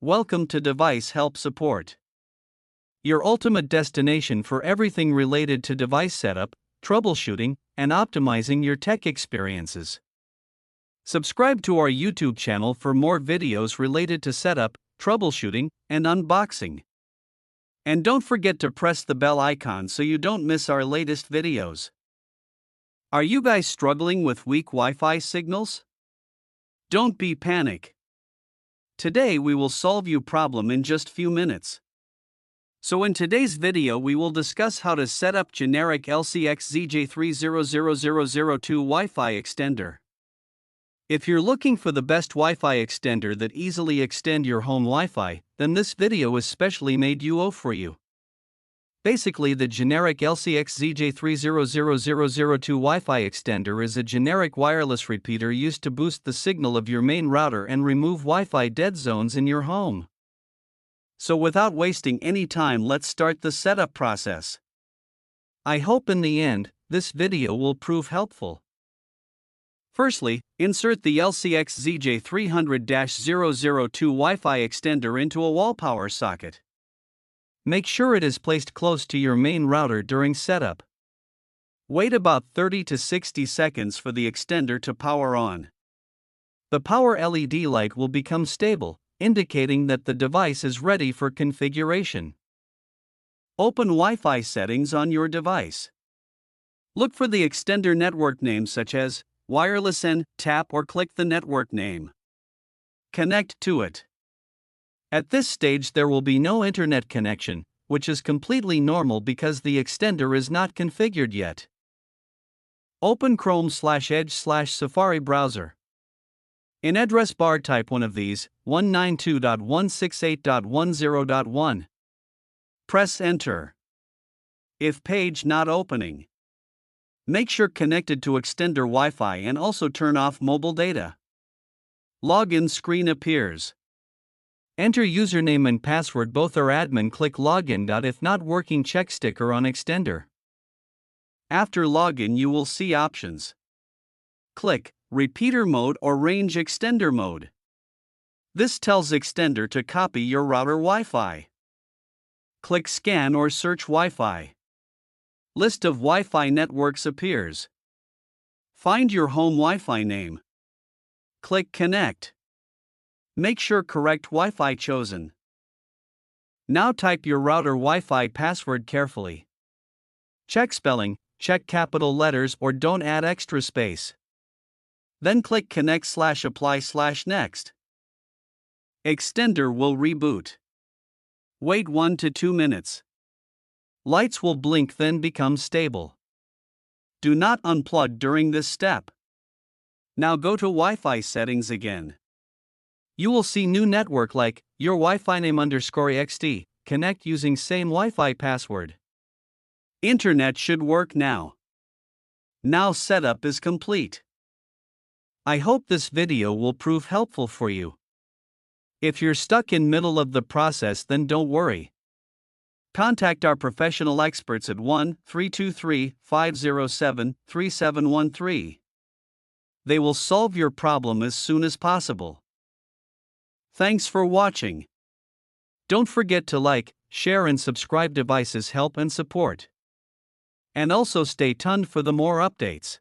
Welcome to Device Help Support, your ultimate destination for everything related to device setup, troubleshooting, and optimizing your tech experiences. Subscribe to our YouTube channel for more videos related to setup, troubleshooting, and unboxing. And don't forget to press the bell icon so you don't miss our latest videos. Are you guys struggling with weak Wi-Fi signals? Don't be panic. Today we will solve your problem in just few minutes. So in today's video we will discuss how to set up Generic LCX-ZJ300-002 Wi-Fi Extender. If you're looking for the best Wi-Fi extender that easily extend your home Wi-Fi, then this video is specially made for you. Basically, the Generic LCX-ZJ300-002 Wi-Fi extender is a generic wireless repeater used to boost the signal of your main router and remove Wi-Fi dead zones in your home. So without wasting any time, let's start the setup process. I hope in the end, this video will prove helpful. Firstly, insert the LCX-ZJ300-002 Wi-Fi extender into a wall power socket. Make sure it is placed close to your main router during setup. Wait about 30 to 60 seconds for the extender to power on. The power LED light will become stable, indicating that the device is ready for configuration. Open Wi-Fi settings on your device. Look for the extender network name such as Wireless N, tap or click the network name. Connect to it. At this stage there will be no internet connection, which is completely normal because the extender is not configured yet. Open Chrome/Edge/Safari browser. In address bar type one of these, 192.168.10.1. Press Enter. If page not opening, make sure connected to extender Wi-Fi and also turn off mobile data. Login screen appears. Enter username and password, both are admin, click login. If not working, check sticker on extender. After login you will see options. Click repeater mode or range extender mode. This tells extender to copy your router Wi-Fi. Click scan or search Wi-Fi. List of Wi-Fi networks appears. Find your home Wi-Fi name. Click connect. Make sure correct Wi-Fi chosen. Now type your router Wi-Fi password carefully. Check spelling, check capital letters or don't add extra space. Then click connect/apply/next. Extender will reboot. Wait 1 to 2 minutes. Lights will blink then become stable. Do not unplug during this step. Now go to Wi-Fi settings again. You will see new network like your Wi-Fi name _xt, connect using same Wi-Fi password. Internet should work now. Now setup is complete. I hope this video will prove helpful for you. If you're stuck in middle of the process, then don't worry. Contact our professional experts at 1-323-507-3713. They will solve your problem as soon as possible. Thanks for watching. Don't forget to like, share and subscribe. Devices Help and Support. And also stay tuned for the more updates.